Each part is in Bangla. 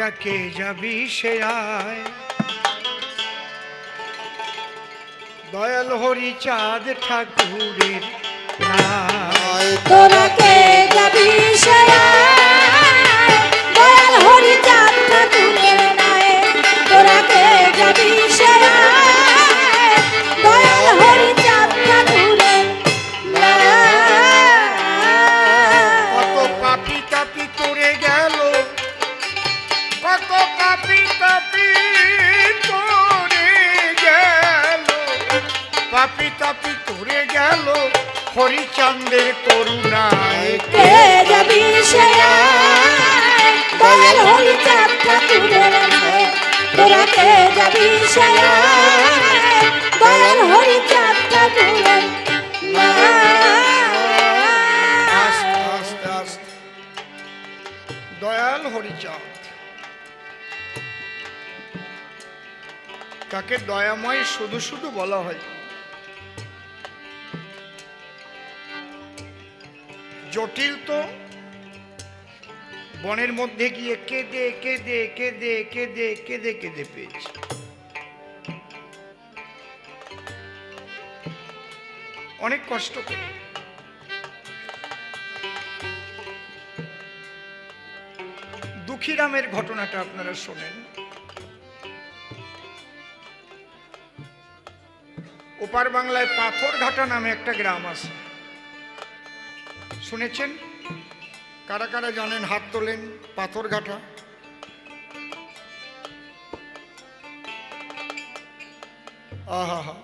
তোরা কে যাবি সে আয়, দয়াল হরিচাঁদ ঠাকুরের নায়। তোরা কে যাবি সে আয়, দয়াল হরিচাঁদ ঠাকুরের নায়। তোরা কে যাবি সে আয়, দয়াল হরিচাঁদ ঠাকুরের নায়। কত পাপি তাপি করে গেল, কত পাপি তাপি করে গেল, পাপি তাপি করে গেল হরিচাঁদের করুণায়। কে যাবি সে আয়, দয়াল হরিচাঁদ ঠাকুরের নায়। তোরা কে যাবি সে আয়, দয়াল হরিচাঁদ ঠাকুরের আস্তে আস্তে আস্তে দয়াল হরিচাঁদ তাকে দয়াময় শুধু শুধু বলা হয়। জটিল তো বনের মধ্যে গিয়ে কেঁদে কেঁদে কেঁদে কেঁদে কেঁদে কেঁদে পেয়েছে। অনেক কষ্ট করে দুঃখীরামের ঘটনাটা আপনারা শোনেন। ওপার বাংলায় পাথরঘাটা নামে একটা গ্রাম আছে, শুনেছেন? কারা কারা জানেন হাত তোলেন। পাথরঘাটা আহা,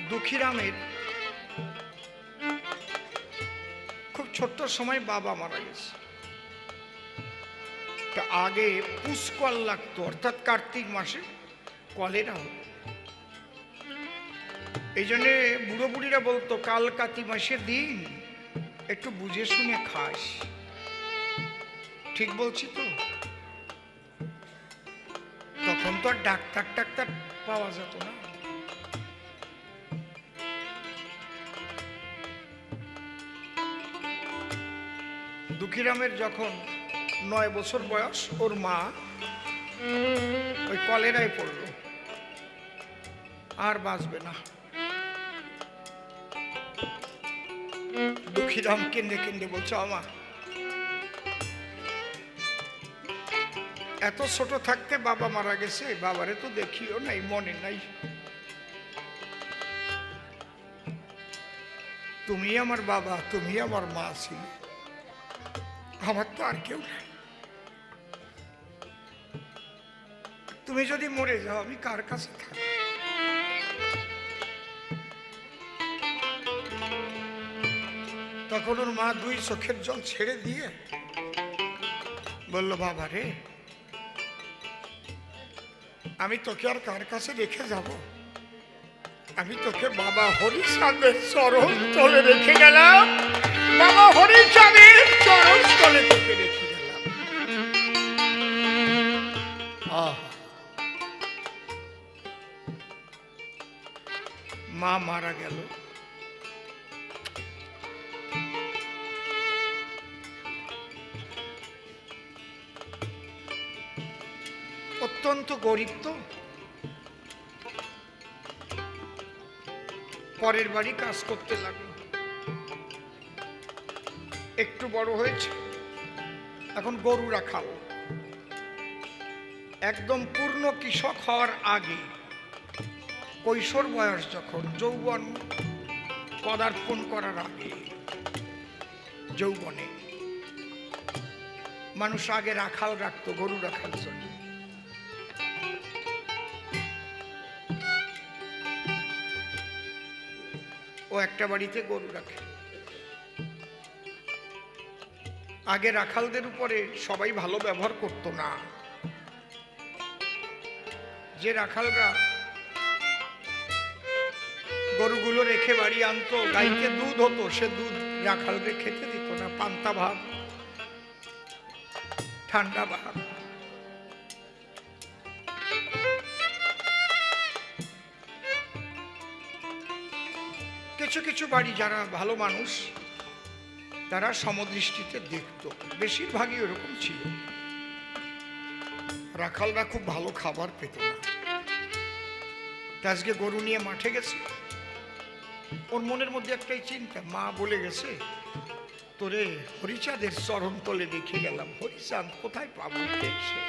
দুঃখীরামের খুব ছোট্ট সময় বাবা মারা গেছে। তা আগে পুষ্কল লাগতো, অর্থাৎ কার্তিক মাসে কলেরা হতো। এই জন্যে বুড়ো বুড়িরা বলতো কাল কাতি মাসের দিন একটু বুঝে শুনে খাস। ঠিক বলছি তো? তখন তো আর ডাক্তার টাক্তার পাওয়া যেত না। দুঃখীরামের যখন 9 বছর বয়স, ওর মা ওই কলেরায় পড়ল, আর বাঁচবে না। দুঃখীরাম কেঁদে কেঁদে বলছে, আমা এত ছোট থাকতে বাবা মারা গেছে, বাবারে তো দেখিও নাই, মনে নাই। তুমি আমার বাবা, তুমি আমার মা ছিল, আমার তো আর কেউ নাই। তুমি যদি মরে যাও আমি কার কাছে থাকবো? তখন ওর মা 2 চোখের জল ছেড়ে দিয়ে বলল, বাবা রে, আমি তোকে আর কার কাছে রেখে যাব? আমি তোকে বাবা হরিচাঁদের চরণ তলে রেখে গেলাম, বাবা হরিচাঁদের চরণ তলে তোকে রেখে গেলাম। মা মারা গেল। অত্যন্ত গরিব তো, পরের বাড়ি কাজ করতে লাগলো। একটু বড় হয়েছে, এখন গরু রাখাল। একদম পূর্ণ কৃষক হওয়ার আগে, কৈশোর বয়স যখন, যৌবন পদার্পণ করার আগে, যৌবনে মানুষ আগে রাখাল রাখতো গরু রাখার জন্য। ও একটা বাড়িতে গরু রাখে। আগে রাখালদের উপরে সবাই ভালো ব্যবহার করতো না। যে রাখালরা গরুগুলো রেখে বাড়ি আনতো, গাইকে দুধ হতো, সে দুধ রাখালরে খেতে দিত না। পান্তা ভাত, ঠান্ডা ভাত। কিছু কিছু বাড়ি যারা ভালো মানুষ তারা সমদৃষ্টিতে দেখত, বেশিরভাগই ওরকম ছিল। রাখালরা খুব ভালো খাবার পেত না। তা আজকে গরু নিয়ে মাঠে গেছে, ওর মনের মধ্যে একটাই চিন্তা, মা বলে গেছে তোরে হরিচাঁদের চরণ তলে দেখে গেলাম, হরিচাঁদ কোথায় পাবো কে সে?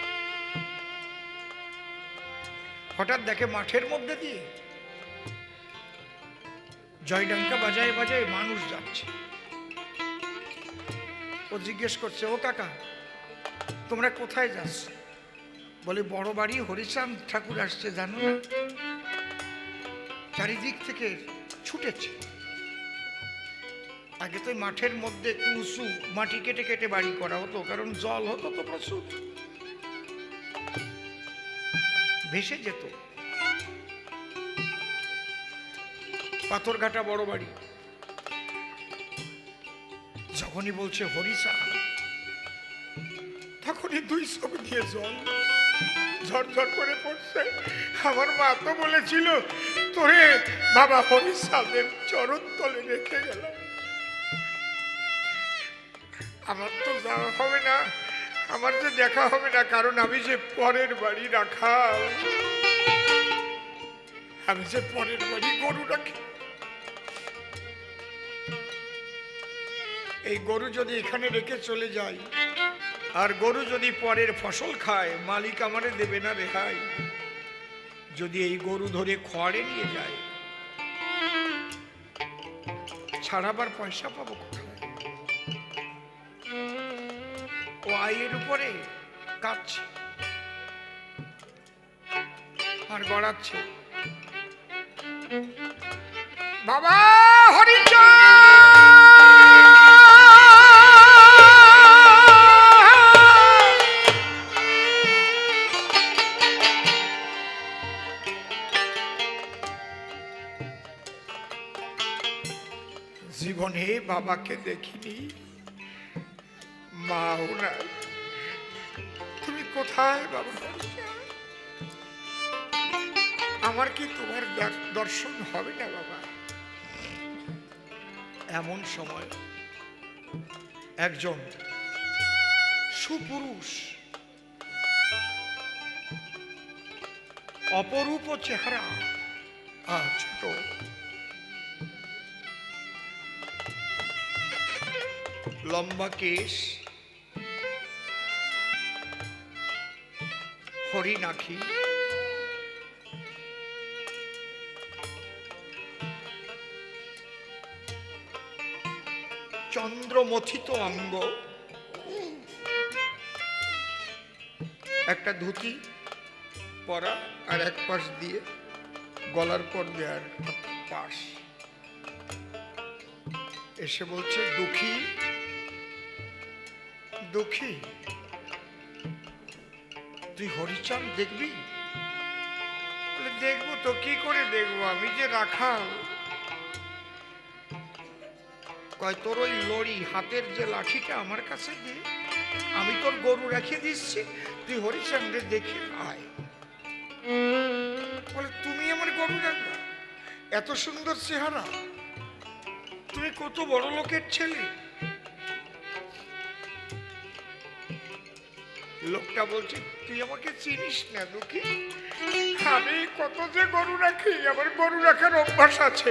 হঠাৎ দেখে মাঠের মধ্যে দিয়ে জয়ডঙ্কা বাজায় বাজায় মানুষ যাচ্ছে। ও জিজ্ঞেস করছে, ও কাকা তোমরা কোথায় যাচ্ছ? বলে বড় বাড়ি হরিচাঁদ ঠাকুর আসছে জানো না? চারিদিক থেকে ছুটেছে। আগে তো মাঠের মধ্যে একটু উঁচু মাটি কেটে কেটে বাড়ি করা হতো, কারণ জল হতো তো প্রচুর, ভেসে যেত। পাথরঘাটা বড় বাড়ি। যখনই বলছে হরিচাঁদ, তখনই দুই চোখ দিয়ে জল ঝরঝর করে পড়ছে। আমার মা তো বলেছিল তোরে বাবা হরিচাঁদের চরণ তলে রেখে গেলাম। আমার তো যাওয়া হবে না, আমার যে দেখা হবে না, কারণ আমি যে পরের বাড়ি রাখাল, আমি যে পরের বাড়ি গরু রাখি। এই গরু যদি এখানে রেখে চলে যায়, আর গরু যদি পরের ফসল খায়, মালিক আমারে দেবে না রেহাই। যদি এই গরু ধরে খড়ে নিয়ে যায়, ছাড়াবার পয়সা পাবো কোথায়? ও আইয়ের উপরে কাঁদছে আর গড়াচ্ছে, বাবা হরিচাঁদ জীবনে বাবাকে দেখিনি, মাও নাই, তুমি কোথায় বাবা? আমার কি তোমার দর্শন হবে না বাবা? এমন সময় একজন সুপুরুষ, অপরূপ চেহারা, ছোট, লম্বা কেশ, হরিণাক্ষী, চন্দ্রমথিত অঙ্গ, একটা ধুতি পরা, আর এক পাশ দিয়ে গলার পর দেয়ার পাশ, এসে বলছে, দুঃখী দুঃখী তুই হরিচাঁদ দেখবি? বলে দেখবো তো, কি করে দেখবো, আমি যে রাখাল। কয় তোর ওই লড়ি হাতের যে লাঠিটা আমার কাছে দে, আমি তোর গরু রেখে দিচ্ছি, তুই হরিচাঁদে দেখে আয়। বলে তুমি আমার গরু রাখবা? এত সুন্দর চেহারা, তুমি কত বড় লোকের ছেলে। লোকটা বলছে, তুই আমাকে চিনিস না দুঃখী, আমি কত যে গরু রাখি, আমার গরু রাখার অভ্যাস আছে।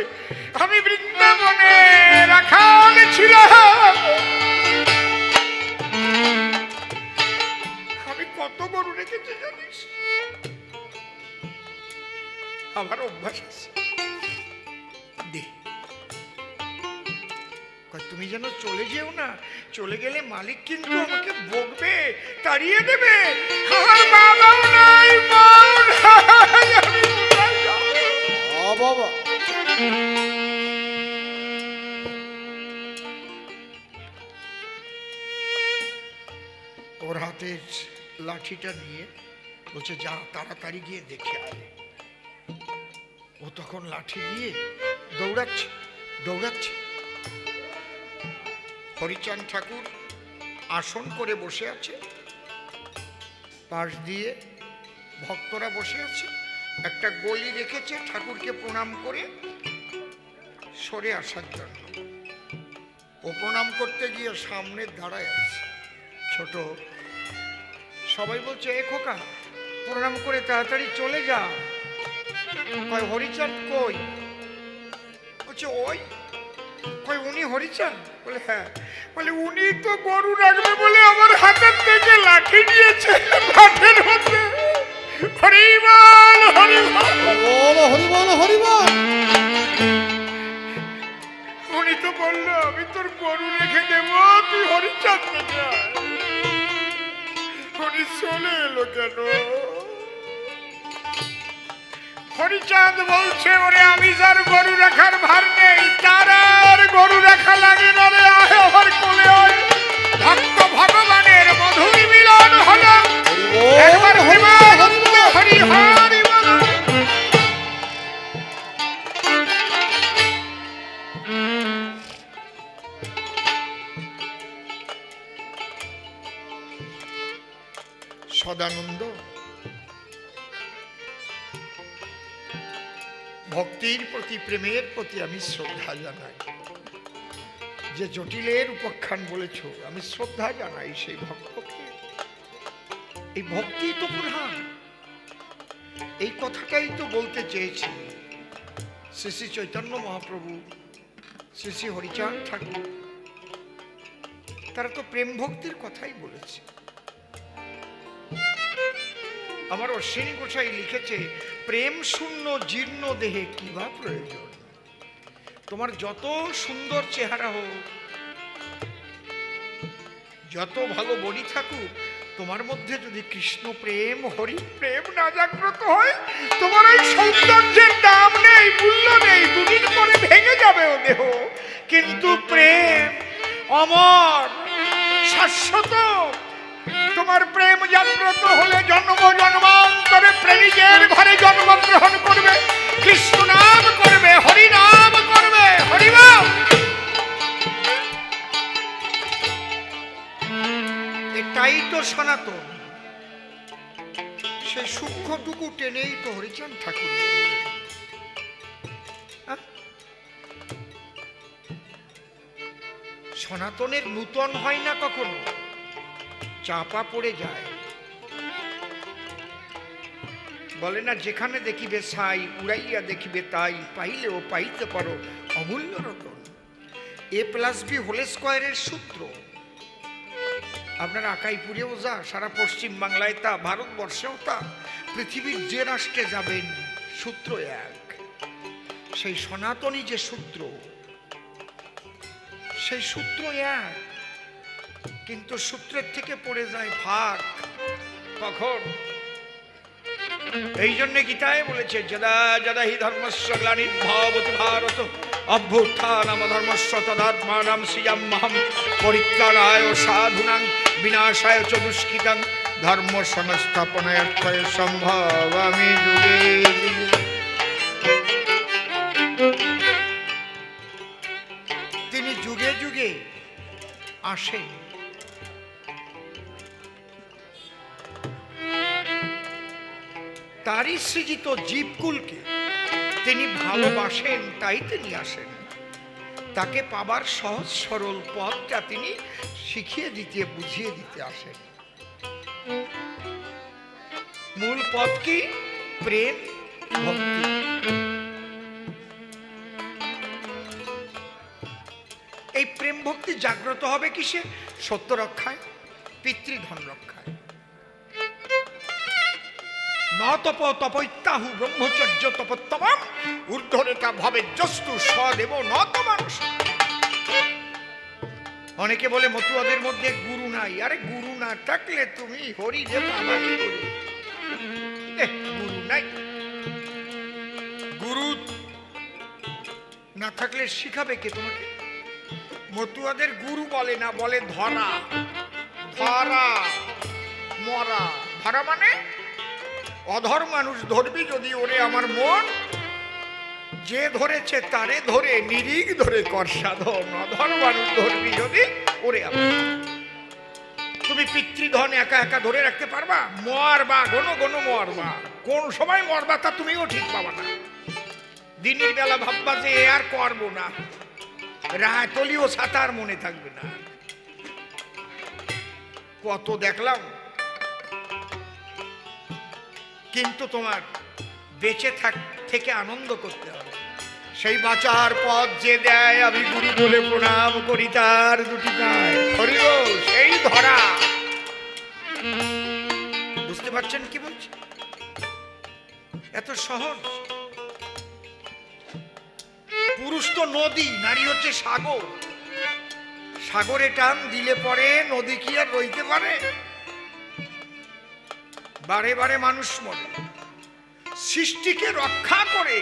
আমি বৃন্দাবনে রাখাল ছিলাম, আমি কত গরু রেখেছি জানিস, আমার অভ্যাস আছে। তুমি যেন চলে যেও না, চলে গেলে মালিক কিন্তু আমাকে বকবে, তাড়িয়ে দেবে। আমার বাবাও নাই, মাও নাই, আমি কোথায় যাবো? বাবা ওর হাতের লাঠিটা নিয়ে বলছে, যা তাড়াতাড়ি গিয়ে দেখে আয়। ও তখন লাঠি দিয়ে দৌড়াচ্ছে দৌড়াচ্ছে। হরিচাঁদ ঠাকুর আসন করে বসে আছে, পাশ দিয়ে ভক্তরা বসে আছে, একটা গলি রেখেছে ঠাকুরকে প্রণাম করে সরে আসার জন্য। ও ও প্রণাম করতে গিয়ে সামনে দাঁড়ায় আছে। ছোট সবাই বলছে, এ খোকা প্রণাম করে তাড়াতাড়ি চলে যা। কয় হরিচাঁদ কই? বলছে ওই। কয় উনি হরিচাঁদ? বলে হ্যাঁ। বলে উনি তো গরু রাখবে বলে আমার হাতের থেকে লাঠি নিয়েছে মাঠের মধ্যে। হরিবল হরিবল হরিবল হরিবল। উনি তো বললো আমি তোর গরু রেখে দেবো, তুই হরিচাঁদ থেকে আয়। উনি চলে এলো কেন? হরিচাঁদ বলছে, ওরে আমি যার গরু রাখার ভার নেই তার আর গরু রাখা লাগে না রে। আয় আমার কোলে আয়। ভক্ত ভগবানের মধুর মিলন হলো। একবার প্রেমানন্দে হরি হরি বল। সদানন্দ ভক্তির প্রতি, প্রেমের প্রতি আমি শ্রদ্ধা জানাই। যে জটিলের উপাখ্যান বলেছ আমি শ্রদ্ধা জানাই সেই ভক্তকে। এই ভক্তি তো প্রধান, এই কথাটাই তো বলতে চেয়েছি শ্রী শ্রী চৈতন্য মহাপ্রভু, শ্রী শ্রী হরিচাঁদ ঠাকুর। তারা তো প্রেম ভক্তির কথাই বলেছে। আমার অশ্বিনী গোসাই লিখেছে, প্রেম শূন্য জীর্ণ দেহে কি বা প্রয়োজন। তোমার যত সুন্দর চেহারা হোক, যত ভালো বডি থাকুক, তোমার মধ্যে যদি কৃষ্ণ প্রেম হরি প্রেম না জাগ্রত হয়, তোমার ওই সৌন্দর্যের দাম নেই, মূল্য নেই, দুদিন পরে ভেঙে যাবে ও দেহ। কিন্তু প্রেম অমর, শাশ্বত। তোমার প্রেম জাগ্রত হলে জন্ম জন্মান্তরে প্রেমিকের ঘরে জন্মগ্রহণ করবে, কৃষ্ণ নাম করবে, হরি নাম করবে, হরিনাম। এটাই তো সনাতন। সেই সূক্ষ্মটুকু টেনেই তো হরিচাঁদ ঠাকুর বললেন। সনাতনের নূতন হয় না কখনো, চাপা পড়ে যায়। বলে না, যেখানে দেখিবে ছাই উড়াইয়া দেখিবে তাই, পাইলেও পাইতে পারো অমূল্য রতন। A+B হোল স্কয়ারের সূত্র আপনার আকাইপুরেও যা, সারা পশ্চিম বাংলায় তা, ভারতবর্ষেও তা, পৃথিবীর যে রাষ্ট্রে যাবেন সূত্র এক। সেই সনাতনী যে সূত্র, সেই সূত্র এক, কিন্তু সূত্রের থেকে পড়ে যায় ভাগ। কখন? এই জন্য গীতায় বলেছে, যদা যদা হি ধর্মস্য গ্লানির্ভবতি ভারত অভ্যুত্থানম ধর্মস্য তদাত্মানাং সৃজাম্যহং পরিত্রাণায় সাধুনাং বিনাশায় চ দুষ্কৃতাং ধর্ম সংস্থাপনার্থায় সম্ভবামি যুগে যুগে। তিনি যুগে যুগে আসেন। তারই সৃজিত জীবকুলকে তিনি ভালোবাসেন, তাই তিনি আসেন। তাকে পাবার সহজ সরল পথটা তিনি শিখিয়ে দিতে, বুঝিয়ে দিতে আসেন। মূল পথ কি? প্রেম ভক্তি। এই প্রেম ভক্তি জাগ্রত হবে কিসে? সত্য রক্ষায়, পিতৃধন রক্ষায়। ন তপ তপৈত্যাহু ব্রহ্মচর্য তপোত্তমম ঊর্ধ্বরেতা ভবে জস্তু সদেব নত মানুষ। অনেকে বলে মতুয়াদের মধ্যে গুরু নাই। আরে গুরু না থাকলে তুমি হরি যে বাবা কি করে? গুরু নাই। গুরু না থাকলে শিখাবে কে তোমাকে? মতুয়াদের গুরু বলে না, বলে ধরা। ধরা মরা। ধরা মানে অধর মানুষ ধরবি যদি, ওরে আমার মন যে ধরেছে তারে ধরে নিরিগ ধরে কর সাধন। অধর মানুষ ধরবি যদি, ওরে আমার। তুমি পিতৃধন একা একা ধরে রাখতে পারবা? মরবা, ঘন ঘন মরবা। কোন সময় মরবা তা তুমিও ঠিক পাবা না। দিনের বেলা ভাববা যে আর করবো না, রায়তলি ও সাতার মনে থাকবে না। কত দেখলাম, কিন্তু তোমার বেঁচে থেকে আনন্দ করতে হবে। সেই বাঁচার পথ যে দেয়, আমি গুরু বলে প্রণাম করি তার দুটি পায়। হরি বল, সেই ধরা। বুঝতে পারছেন কি বলছি? এত সহজ। পুরুষ তো নদী, নারী হচ্ছে সাগর। সাগরে টান দিলে পরে নদী কি আর রইতে পারে? বারে বারে মানুষ মরে। সৃষ্টিকে রক্ষা করে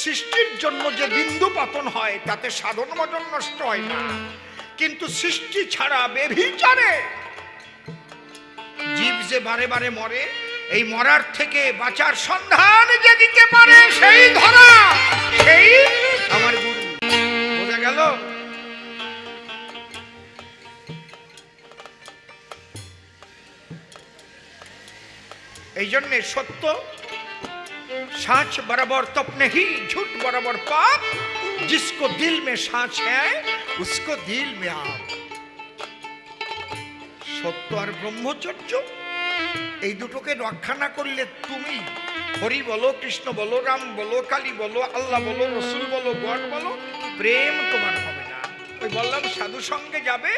সৃষ্টির জন্য যে বিন্দু পতন হয় তাতে সাধন ভজন নষ্ট হয় না, কিন্তু সৃষ্টি ছাড়া বেভিচারে জীব যে বারে বারে মরে, এই মরার থেকে বাঁচার সন্ধান যে দিতে পারে সেই ধরা, সেই আমার গুরু। বোঝা গেল? এই জন্যে সত্য सांच बराबर तप नहीं, झूठ बराबर पाप, जिसको दिल में सांच है उसको दिल में आप। সত্য আর ব্রহ্মচর্য এই দুটোকে রক্ষা না করলে তুমি হরি বলো, কৃষ্ণ বলো, রাম বলো, কালী বলো, আল্লাহ বলো, রসুল বলো, গড বলো, প্রেম তোমার হবে না। ওই বললাম সাধু সঙ্গে যাবে,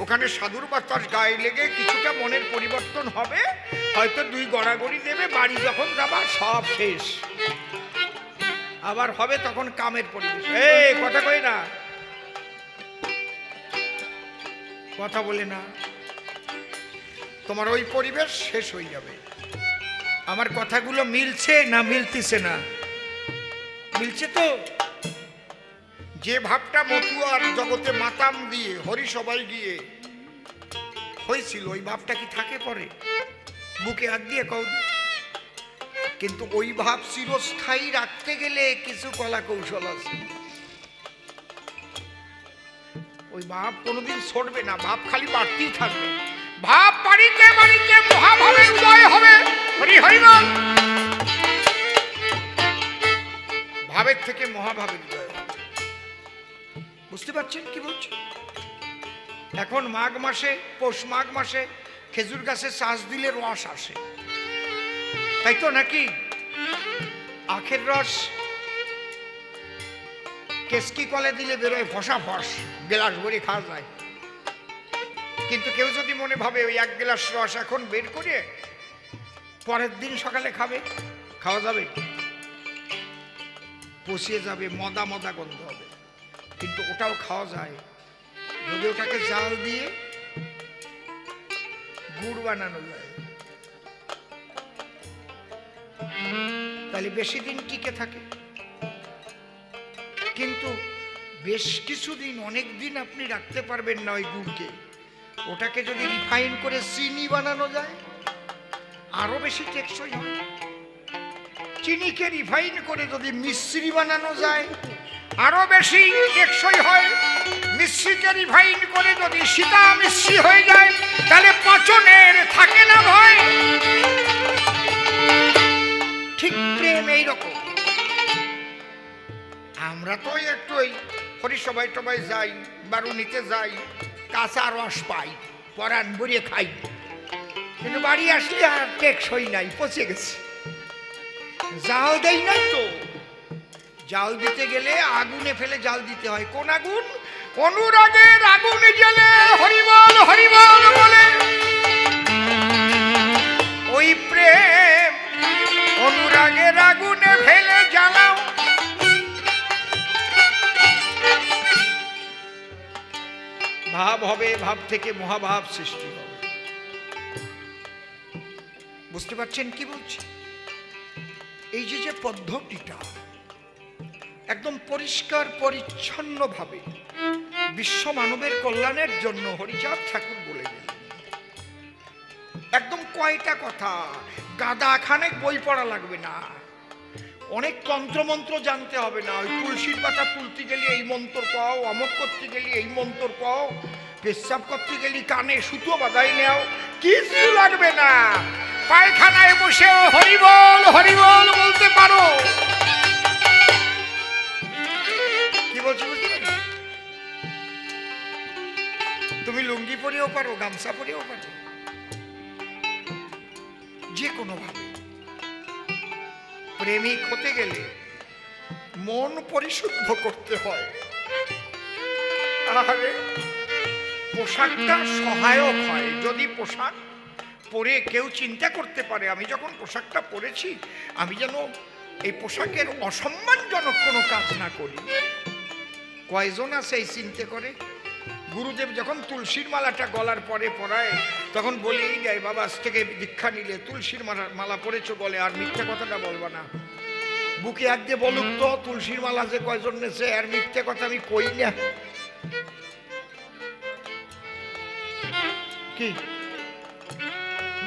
ওখানে সাধুর বাতাস গায়ে লেগে কিছুটা মনের পরিবর্তন হবে, হয়তো দুই গড়াগড়ি দেবে, বাড়ি যখন যাবা সব শেষ। আবার হবে তখন কামের পরিবেশ। এই কথা কই না, কথা বলে না, তোমার ওই পরিবেশ শেষ হয়ে যাবে। আমার কথাগুলো মিলছে না মিলতিছে না? মিলছে তো? যে ভাবটা মতুয়ার জগতে মাতাম দিয়ে হরি সবাই গিয়ে হয়েছিল, ওই ভাবটা কি থাকে পরে? বুকে হাত দিয়ে কও। কিন্তু ওই ভাব চিরস্থায়ী রাখতে গেলে কিছু কলা কৌশল আছে। ওই ভাব কোনোদিন ছড়বে না, ভাব খালি বাড়তেই থাকবে। ভাব বাড়িতে বাড়িতে মহাভাবের উদয় হবে। হরি হরি বল। ভাবের থেকে মহাভাবের উদয় হবে। বুঝতে পারছেন কি বলছি? এখন মাঘ মাসে, পৌষ মাঘ মাসে খেজুর গাছে চাষ দিলে রস আসে, তাই তো নাকি? আখের রস কেসকি কলে দিলে বেরোয় ফসা ফস, গ্লাস ভরে খাওয়া যায়। কিন্তু কেউ যদি মনে ভাবে ওই এক গ্লাস রস এখন বের করে পরের দিন সকালে খাবে, খাওয়া যাবে? পচিয়ে যাবে, মদা মদা গন্ধ হবে। কিন্তু ওটাও খাওয়া যায় যদি ওটাকে জাল দিয়ে গুড় বানানো যায়, তাহলে বেশি দিন টিকে থাকে। কিন্তু বেশ কিছুদিন, অনেক দিন আপনি রাখতে পারবেন না ওই গুড়কে। ওটাকে যদি রিফাইন করে চিনি বানানো যায় আরো বেশি টেকসই হয়। চিনিকে রিফাইন করে যদি মিশ্রি বানানো যায় আরো বেশি টেকসই হয়। মিশ্রিকে রিফাইন করে যদি সীতা মিশ্রি হয়ে যায় তাহলে পাচনের থাকে না ভয়। ঠিক প্রেম এইরকম। আমরা তো একটু ওই হরিসভায় টবাই যাই, বারুনিতে যাই, কাঁচা রস পাই, পরান ভরে খাই, কিন্তু বাড়ি আসলে আর টেকসই নাই, পচে গেছে। জাল দেই নাই তো, জাল দিতে গেলে আগুনে ফেলে জাল দিতে হয়। কোন আগুন? অনুরাগের আগুনে জ্বলে হরিবল হরিবল বলে। ওই প্রেম অনুরাগের আগুনে ফেলে জ্বালাও। ভাব হবে, ভাব থেকে মহাভাব সৃষ্টি হবে। বুঝতে পারছেন কি বলছি? এই যে পদ্ধতিটা একদম পরিষ্কার পরিচ্ছন্ন ভাবে বিশ্ব মানবের কল্যাণের জন্য হরিচাঁদ ঠাকুর বলে গেলেন। একদম কয়টা কথা, গাদা খানেক বই পড়া লাগবে না, অনেক তন্ত্রমন্ত্র জানতে হবে না। ওই তুলসীর পাতা তুলতে গেলে এই মন্ত্র পাও, অমক করতে গেলে এই মন্ত্র পাও, পেশাব করতে গেলে কানে সুতো বাঁধাই নেও, কিছু লাগবে না। পায়খানায় বসে হরিবল হরিবল বলতে পারো। কি বলছি বুঝতে পারি? তুমি লুঙ্গি পরেও পারো, গামছা পরেও পারো, যে কোনো ভাবে। প্রেমিক হতে গেলে মন পরিশুদ্ধ করতে হয়। আরে পোশাকটা সহায়ক হয়। যদি পোশাক পরে কেউ চিন্তা করতে পারে আমি যখন পোশাকটা পরেছি আমি যেন এই পোশাকের অসম্মানজনক কোনো কাজ না করি। কয়জন আছে এই চিন্তা করে? গুরুদেব যখন তুলসীর মালাটা গলার পরে পরায় তখন বলেই যায়, বাবা আজ থেকে দীক্ষা নিলে তুলসীর মালা পরেছো বলে আর মিথ্যে কথাটা বলবা না। বুকে এক দিয়ে বলুক তো তুলসীর মালা যে কয়জন নেছে, আর মিথ্যে কথা আমি কই না। কি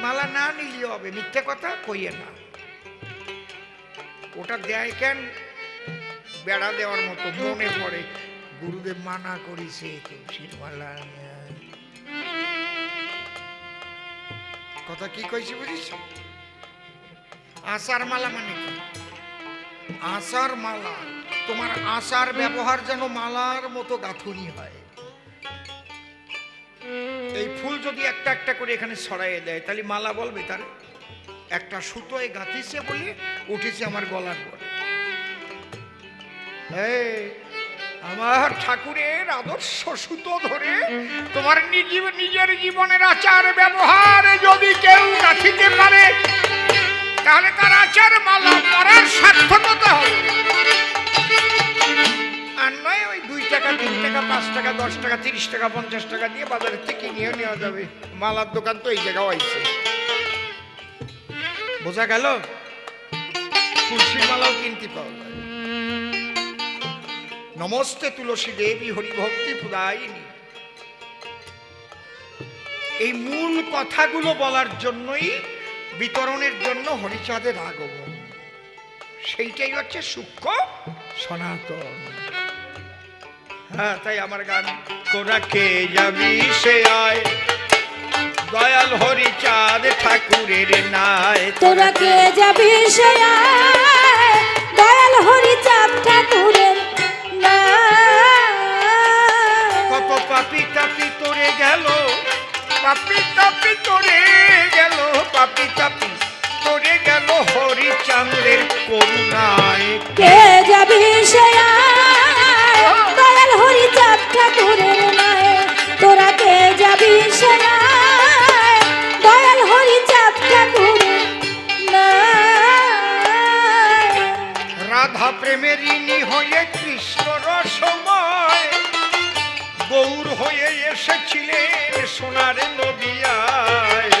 মালা না নিলেও হবে, মিথ্যে কথা কইয়ে না। ওটা দেয় কেন? বেড়া দেওয়ার মতো মনে পড়ে গুরুদেব মানা করিছে তুলসীর মালা। কথা কি কইছি বুঝিস? আচার মালা মানে কি? আচার মালা, তোমার আচার ব্যবহার যেন মালার মতো গাঁথুনি হয়। এই ফুল যদি একটা একটা করে এখানে ছড়াইয়ে দেয় তাহলে মালা বলবে তার একটা সুতোয় গাঁথিছে বলে উঠেছে আমার গলার পরে। আমার ঠাকুরের আদর্শ সুতো ধরে তোমার নিজের জীবনের আচার ব্যবহার যদি কেউ গাঁথিতে পারে তাহলে তার আচার মালা পরার সার্থকতা হবে। আর নয় ওই 2 টাকা 3 টাকা 5 টাকা 10 টাকা 30 টাকা 50 টাকা দিয়ে বাজারের থেকে কিনে নেওয়া যাবে। মালার দোকান তো এই জায়গাও আইছে, বোঝা গেল? তুলসীর মালাও কিনতে পাওয়া যায়। নমস্তে তুলসী দেবী হরিভক্তি প্রদায়িনী। এই মূল কথাগুলো বলার জন্যই বিতরণের জন্য হরিচাঁদের আগমন। সেইটাই হচ্ছে সূক্ষ্ম সনাতন। হ্যাঁ, তাই আমার গান তোরা কে যাবি সে আয়, দয়াল হরিচাঁদ ঠাকুরের নাই। তোরা কে যাবি সে আয়, দয়াল হরিচাঁদ ঠাকুরের নাই। কত পাপি তাপি তোরে গেল, পাপি তাপি তোরে গেল, পাপি তাপি তোরে গেল হরিচাঁদের করুণায়। কে যাবি সে আয়, দয়াল হরিচাঁদ ঠাকুরের নাই। তোরা কে যাবি সে আয়, দয়াল হরিচাঁদ ঠাকুরের নাই। রাধা প্রেমের ঋণী হয়ে কৃষ্ণ রসময় গৌর হয়ে এসেছিলেন সোনার নদিয়ায়।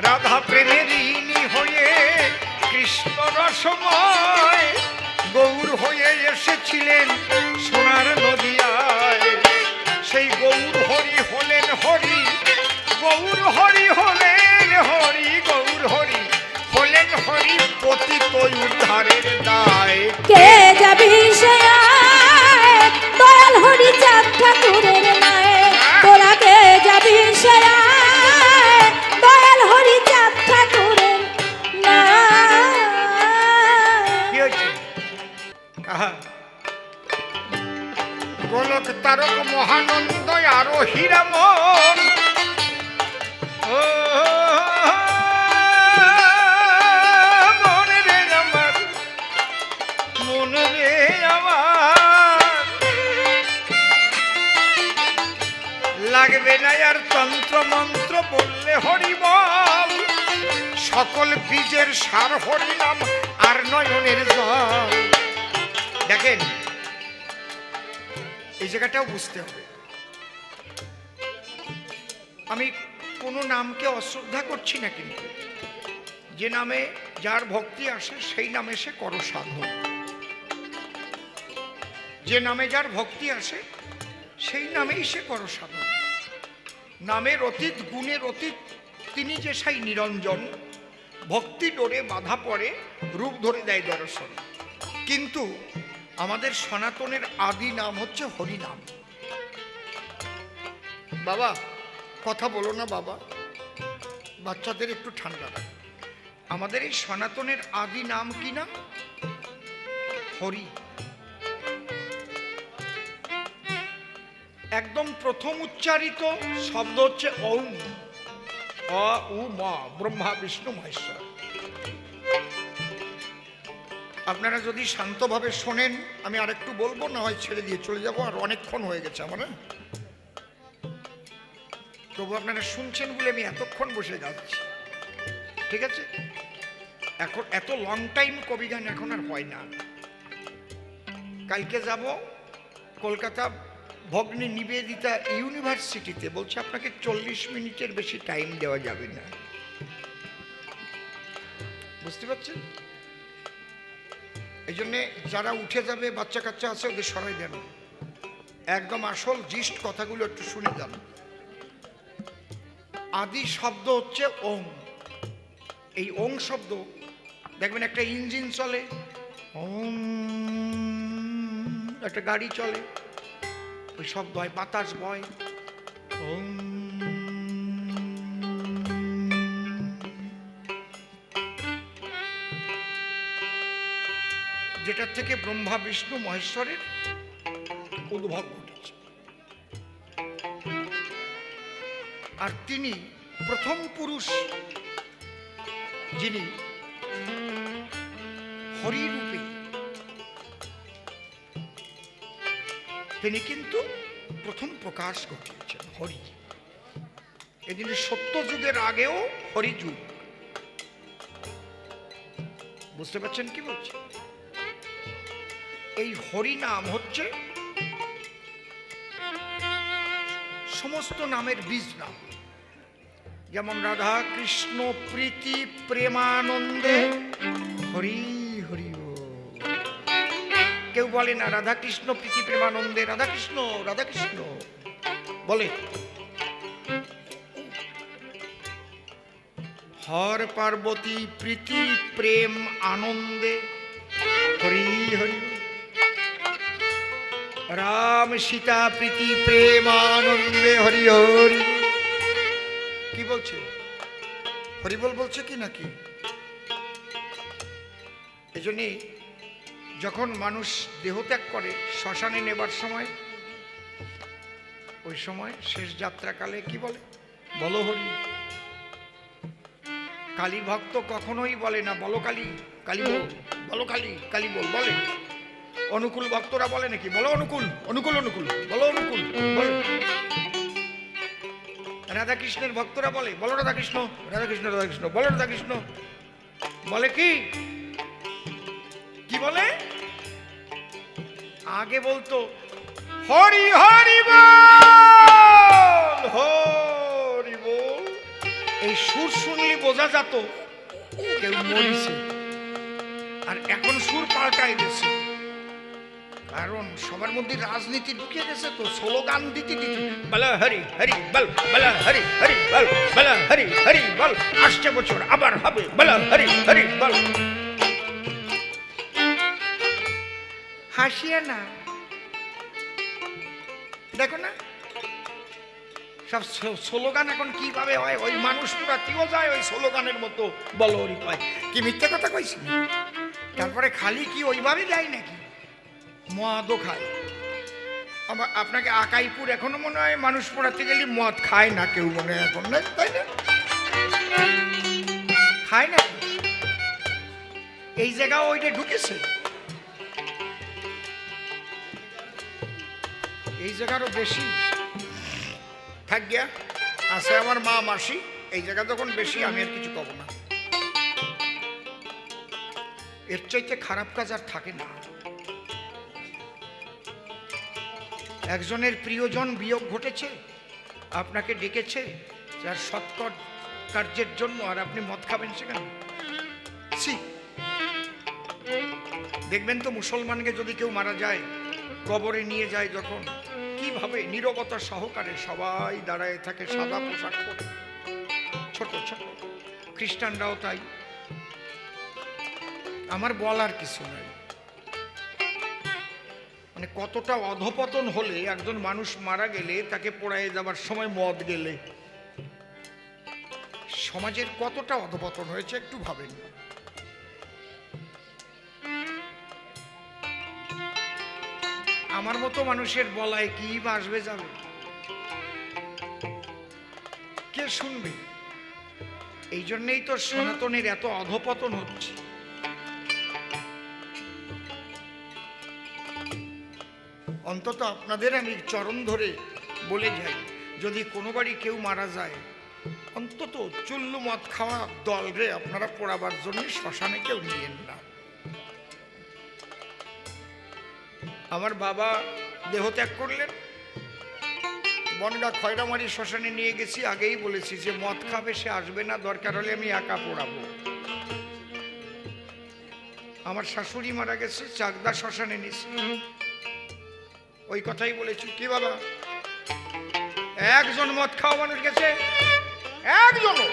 রাধা প্রেমের ঋণী হয়ে কৃষ্ণ রসময় গৌর হয়ে এসেছিলেন সোনার নদিয়ায়। সেই গৌর হরি হলেন হরি, গৌর হরি হলেন হরি, গৌর হরি হলেন হরি পতিত উদ্ধারের দায়। কে যাবি সে আয়, দয়াল হরিচাঁদ ঠাকুরের নাই। তোরা কে যাবি সে আয়, দয়াল হরিচাঁদ ঠাকুরের নাই। কি হয়েছে? আহা, গোলক তারক মহানন্দ আরো হীরামন। ও মনে রে আমার, মনে রে আমার, লাগবে না আর তন্ত্র মন্ত্র বললে হরিবল। সকল বীজের সার হরিনাম আর নয়নের জল। দেখেন এই জায়গাটাও বুঝতে হবে। আমি কোনো নামকে অশ্রদ্ধা করছি না, কিন্তু যে নামে যার ভক্তি আসে সেই নামে সে করো সাধন। যে নামে যার ভক্তি আসে সেই নামেই সে করো সাধন। নামের অতীত গুণের অতীত তিনি যে সাই নিরঞ্জন। ভক্তি ডোরে বাধা পড়ে রূপ ধরে দেয় দর্শন। কিন্তু আমাদের সনাতনের আদি নাম হচ্ছে হরিনাম। বাবা কথা বলো না বাবা, বাচ্চাদের একটু ঠান্ডা রাখ। আমাদের এই সনাতনের আদি নাম কি নাম? হরি। একদম প্রথম উচ্চারিত শব্দ হচ্ছে ওম। অ উ ম, ব্রহ্মা বিষ্ণু মহেশ্বর। আপনারা যদি শান্তভাবে শোনেন, আমি আরেকটু বলবো, না হয় ছেড়ে দিয়ে চলে যাবো, আর অনেকক্ষণ হয়ে গেছে আমার। তবু আপনারা শুনছেন বলে আমি এতক্ষণ বসে যাচ্ছি, ঠিক আছে? এখন এত লং টাইম কবি গান এখন আর হয় না। কালকে যাব কলকাতা ভগ্নী নিবেদিতা ইউনিভার্সিটিতে, বলছে আপনাকে 40 মিনিটের বেশি টাইম দেওয়া যাবে না। বুঝতে পারছেন? এই জন্যে যারা উঠে যাবে, বাচ্চা কাচ্চা আছে, ওদের সরাই দেন, একদম আসল জিস্ট কথাগুলো একটু শুনে যান। আদি শব্দ হচ্ছে ওং। এই ওং শব্দ দেখবেন একটা ইঞ্জিন চলে, ওং, একটা গাড়ি চলে, ওই শব্দ হয়, বাতাস বয়, ওং। যেটার থেকে ব্রহ্মা বিষ্ণু মহেশ্বরের উদ্ভব ঘটেছে। আর তিনি প্রথম পুরুষ যিনি হরিরূপে, তিনি কিন্তু প্রথম প্রকাশ ঘটিয়েছেন হরি। এদিন সত্য যুগের আগেও হরি যুগ। বুঝতে পারছেন কি বলছি? এই হরি নাম হচ্ছে সমস্ত নামের বীজ নাম। যেমন রাধা কৃষ্ণ প্রীতি প্রেমানন্দে হরি হরি বল। কেউ বলে না রাধা কৃষ্ণ প্রীতি প্রেমানন্দে রাধা কৃষ্ণ রাধা কৃষ্ণ বলে। হর পার্বতী প্রীতি প্রেম আনন্দে হরি হরি। রাম সীতা প্রীতি প্রেম আনন্দে হরি হরি। কি বলছে? হরিবল বলছে কি নাকি? এজন্যে যখন মানুষ দেহত্যাগ করে শ্মশানে নেবার সময়, ওই সময় শেষ যাত্রাকালে কি বলে? বলো হরি। কালী ভক্ত কখনোই বলে না বলো কালী, কালী বল, বলো কালী, কালী বল বলে। অনুকূল ভক্তরা বলে নাকি বলো অনুকূল, অনুকূল অনুকূল, বলো অনুকূল বলে। রাধা কৃষ্ণের ভক্তরা বলে বলো রাধা কৃষ্ণ, রাধা কৃষ্ণ রাধা কৃষ্ণ, বলো রাধা কৃষ্ণ। বলে কি কি বলে? আগে বলতো হরি হরি বল, হরি বল। এই সুর শুনলে বোঝা যেত কেউ মরিছে। আর এখন সুর পাল্টাই গেছে, কারণ সবার মধ্যে রাজনীতি ঢুকে গেছে, তো স্লোগান দিতে দিতে বলা হরি হরি বল, বলা হরি হরি বল, বলা হরি হরি বল, আসছে বছর আবার হবে বলা হরি হরি বল। হাসিয়ে না, দেখো না সব স্লোগান এখন কিভাবে হয়। ওই মানুষ পুরা কেউ যায় ওই স্লোগানের মতো বলো হরি পায়। কি মিথ্যে কথা কইছি? তারপরে খালি কি ওইভাবে যায় নাকি? মদও খায়। আবার আপনাকে আকাইপুর এখনো মনে হয় মানুষ পড়াতে গেলে মদ খায় না কেউ, মনে হয় এখন না, তাই না? খায় না। এই জায়গাও ওইটা ঢুকেছে, এই জায়গারও বেশি থাক গিয়া আছে আমার মা মাসি। এই জায়গা যখন বেশি, আমি আর কিছু কব না। এর চাইতে খারাপ কাজ আর থাকে না। একজনের প্রিয়জন বিয়োগ ঘটেছে, আপনাকে ডেকেছে যার সৎকর কার্যের জন্য, আর আপনি মদ খাবেন সেখানে? দেখবেন তো মুসলমানকে যদি কেউ মারা যায়, কবরে নিয়ে যায় যখন, কিভাবে নীরবতা সহকারে সবাই দাঁড়ায় থাকে সাদা পোশাক পরে, ছোট ছোট। খ্রিস্টানরাও তাই। আমার বলার কিছু নাই। মানে কতটা অধপতন হলে একজন মানুষ মারা গেলে, তাকে পোড়ায় যাবার সময় মদ গেলে, সমাজের কতটা অধপতন হয়েছে একটু ভাবেন। আমার মতো মানুষের বলায় কি বাসবে যাবে, কে শুনবে? এই জন্যই তো সনাতনের এত অধপতন হচ্ছে। অন্তত আপনাদের আমি চরণ ধরে বলে যাই, যদি কোনো বাড়ি কেউ মারা যায়, অন্তত চুল্লু মদ খাওয়া দলরে আপনারা পোড়াবার জন্য শ্মশানে কেউ নিয়েন না। আমার বাবা দেহত্যাগ করলেন, বনগা খয়রামারি শ্মশানে নিয়ে গেছি, আগেই বলেছি যে মদ খাবে সে আসবে না, দরকার হলে আমি একা পোড়াবো। আমার শাশুড়ি মারা গেছে, চাকদা শ্মশানে নিয়েছি, ওই কথাই বলেছি। কি বাবা, একজন মদ খাওয়া মানুষ গেছে, একজনও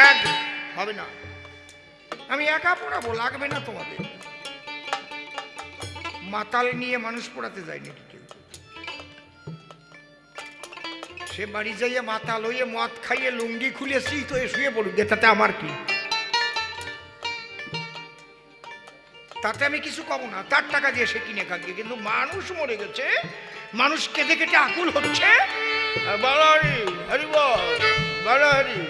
এক হবে না, আমি একা পোড়াবো, লাগবে না তোমাদের। মাতাল নিয়ে মানুষ পোড়াতে যায়নি কেউ, সে বাড়ি যাইয়ে মাতাল হইয়ে মদ খাইয়ে লুঙ্গি খুলেছি তো শুয়ে পড়ুক, তাতে আমার কি, তাতে আমি কিছু কম না, তার টাকা দিয়ে সে কিনে খাবে। কিন্তু মানুষ মরে গেছে, মানুষ কেঁদে কেটে আকুল হচ্ছে, বালাহারি হরি বল বালাহারি।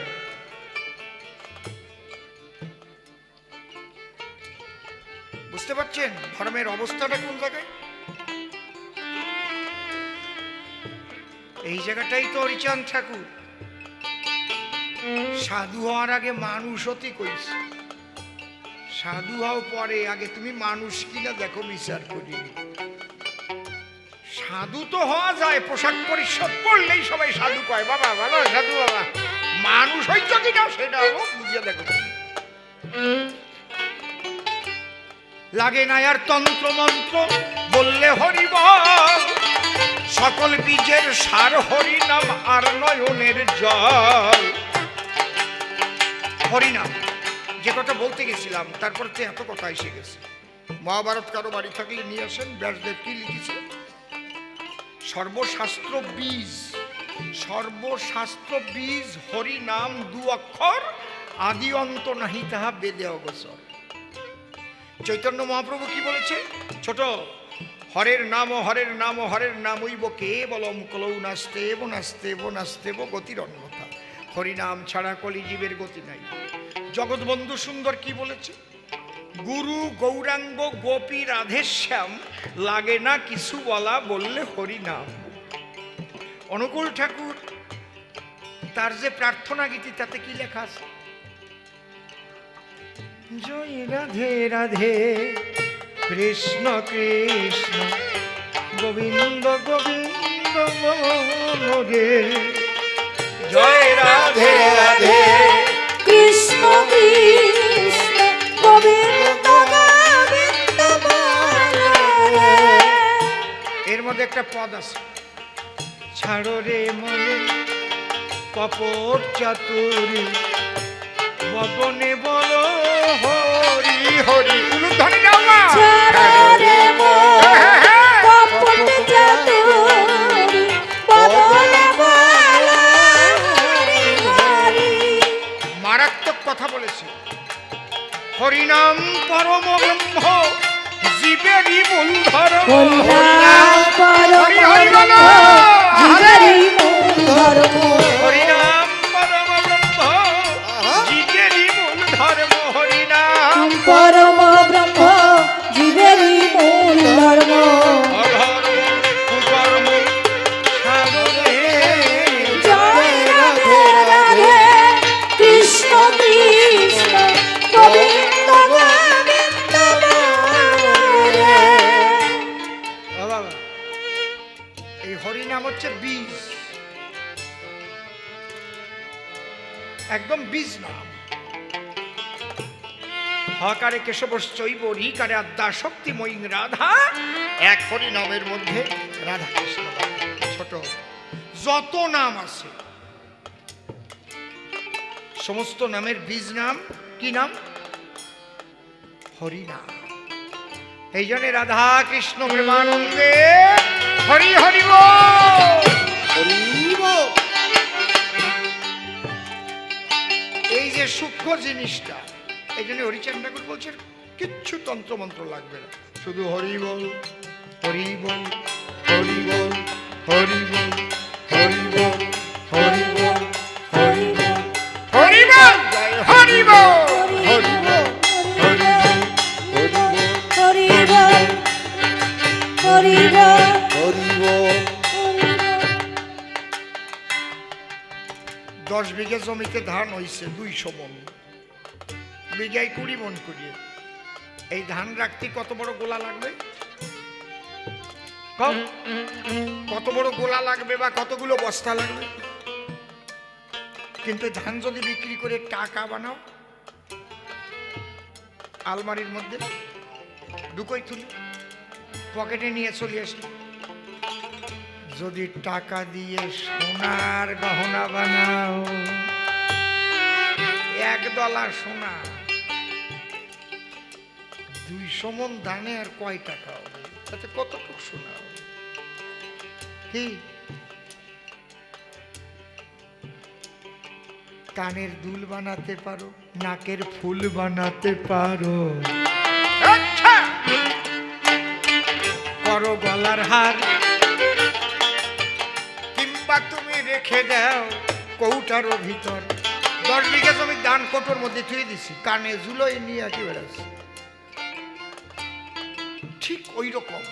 বুঝতে পারছেন ধর্মের অবস্থাটা কোন জায়গায়? এই জায়গাটাই তো হরিচাঁদ ঠাকুর সাধু হওয়ার আগে মানুষ হতে কইছে, সাধু হও পরে, আগে তুমি মানুষ কিনা দেখো বিচার করি। সাধু তো হওয়া যায়, পোশাক পরিচ্ছদ পড়লেই সবাই সাধু কয়, বাবা ভালো সাধু, বাবা মানুষ হইছ কিনা সেটা বুঝিয়ে দেখো। লাগে না আর তন্ত্র মন্ত্র বললে হরি বল, সকল বীজের সার হরি নাম আর নয়নের জল। হরি নাম যে কথা বলতে গেছিলাম, তারপর তো এত কথা এসে গেছে। মহাভারত কারো বাড়ি থাকলে নিয়ে আসেন, ব্যাসদেব কি লিখেছে? সর্বশাস্ত্র বীজ, সর্বশাস্ত্র বীজ হরি নাম দু অক্ষর, আদি অন্ত নাহি তাহা বেদে অগোচর। চৈতন্য মহাপ্রভু কি বলেছে? ছোট হরের নাম হরের নাম হরের নাম হইব কেবলম কলৌ নাস্তেব নাস্তেব নাস্তেব গতির অন্যথা। হরিনাম ছাড়া কলি জীবের গতি নাই। জগৎবন্ধু সুন্দর কি বলেছে? গুরু গৌরাঙ্গ গোপী রাধেশ্যাম, লাগে না কিছু বলা বললে হরিনাম। অনুকূল ঠাকুর তার যে প্রার্থনা গীতি তাতে কি লেখা আছে? জয় রাধে রাধে কৃষ্ণ কৃষ্ণ গোবিন্দ গোবিন্দ রে। জয় রাধে রাধে কৃষ্ণ কৃষ্ণ গোবিন্দ গোবিন্দ বলে। এর মধ্যে একটা পদ আছে, ছাড়ো রে মনে কপট চাতুরি, বদনে বলো হরি হরি। উলুধ্বনি দাও না। ছাড়ো রে মন কপট চাতুরি, বদনে বলো হরি হরি। মারাত্মক কথা বলেছে। হরিনাম পরম ব্রহ্ম, জীবেরই মূল ধর্ম। হরিনাম পরম ব্রহ্ম, জীবেরই মূল ধর্ম। হরিনাম পরম ব্রহ্ম, জীবেরই মূল ধর্ম। হরিনাম পরম ব্রহ্ম, জীবেরই মূল ধর্ম। অধর্ম কুকর্ম সাধনে। জয় রাধে রাধে কৃষ্ণ কৃষ্ণ গোবিন্দ গোবিন্দ বলে। ও বাবা, এই হরিনাম হচ্ছে বীজ, একদম বীজ নাম। হকারে কেশবশ্চৈব রিকারে আদ্যা শক্তিময়ী রাধা, এক হরিনামের মধ্যে রাধা কৃষ্ণ। ছোট যত নাম আছে সমস্ত নামের বীজ নাম কি নাম? হরিনাম। এই জন্য রাধা কৃষ্ণ প্রেমানন্দে হরি হরি বল। এই যে সূক্ষ্ম জিনিসটা, এই জন্য হরিচাঁদ ঠাকুর বলছেন কিচ্ছু তন্ত্র মন্ত্র লাগবে না, শুধু হরি বল হরি বল হরি বল হরি বল হরি বল হরি বল হরি বল হরি বল জয় হরি বল হরি বল হরি বল হরি বল হরি বল হরি বল 10 বিঘা জমিতে ধান হইছে 200 মণ, বিঘায় 20 মণ করিয়ে। এই ধান রাখতে কত বড় গোলা লাগবে? কত বড় গোলা লাগবে বা কতগুলো বস্তা লাগবে? কিন্তু ধান যদি বিক্রি করে টাকা বানাও, আলমারির মধ্যে ঢুকোই তুলি, পকেটে নিয়ে চলে আসি। যদি টাকা দিয়ে সোনার গহনা বানাও, 1 ডলা সোনা, 200 মণ ধানে আর কয় টাকা হবে? তাতে কতটুকু সোনা হবে? কি কানের দুল বানাতে পারো, নাকের ফুল বানাতে পারো, আচ্ছা করো গলার হার, কিংবা তুমি রেখে দাও কৌটারও ভিতর। 10 বিঘা জমি ধান কোটোর মধ্যে থুয়ে দিছি, কানে ঝুলোই নিয়ে আঁকি বেড়াচ্ছি। ঠিক ওই রকম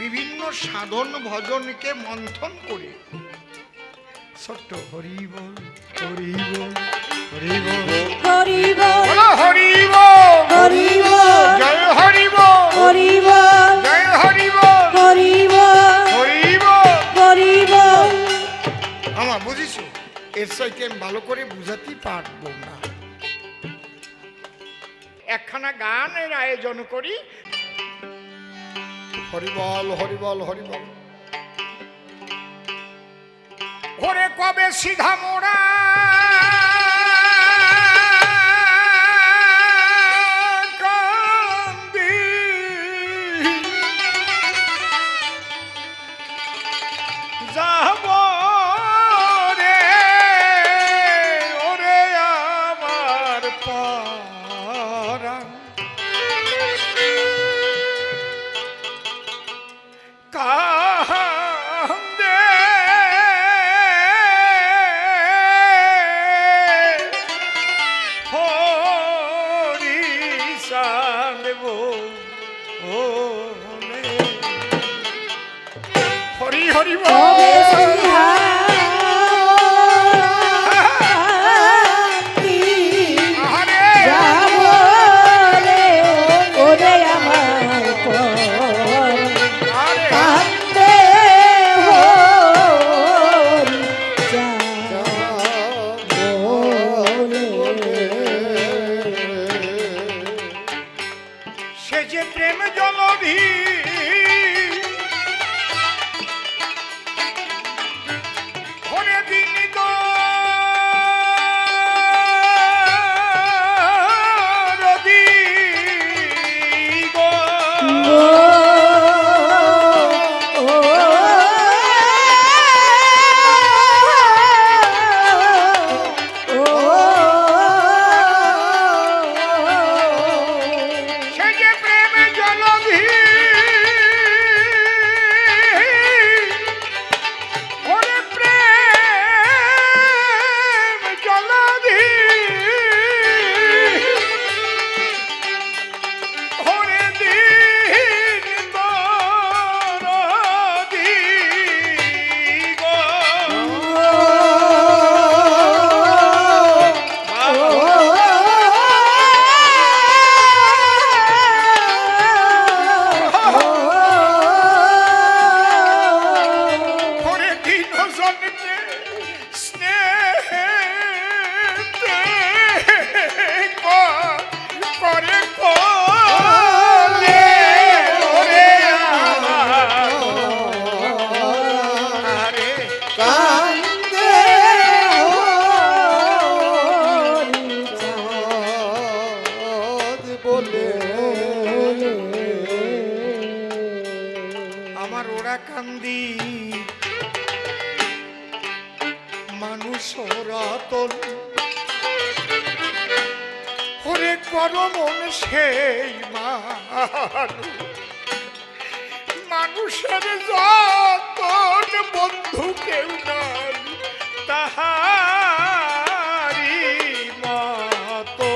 বিভিন্ন সাধন ভজনকে মন্থন করে ছোট্ট হরি বল হরি বল হরি বল হরি বল বলো হরি বল হরি বল জয় হরি বল হরি বল জয় হরি বল হরি বল হরি বল। হরি বল। আমার বুঝিস, এর সাইতে আমি ভালো করে বুঝাতে পারবো না। একখানা গানের আয়োজন করি, হরি বল হরি বল হরি বল। ওরে কবে সিধা মোড়া কান্দি, যাব রে ওরে আমার পরাণ, কান্দে হরি সাদেব ওলে। হরি হরি বল কবে সন্ধ্যা কান্দি, আহারে যাব রে ওরে আমার পরাণ, আরে কান্দে হরি সে যে প্রেম জলধি ঘরে দিন রদি গো সে যে প্রেম জলধি ওরে প্রেম জলধি ওরে দিন দরদি গো করে দিন জন্মে স্নেহতে করে কোলে ওরে আমার আরে কান্দে হরি চাঁদ বলে আমার ওরা কান্দি মানুষ রতন, ওরে করমন সেই মানুষ মানুষের যতন বন্ধু কেউ নাই তাহারি মতো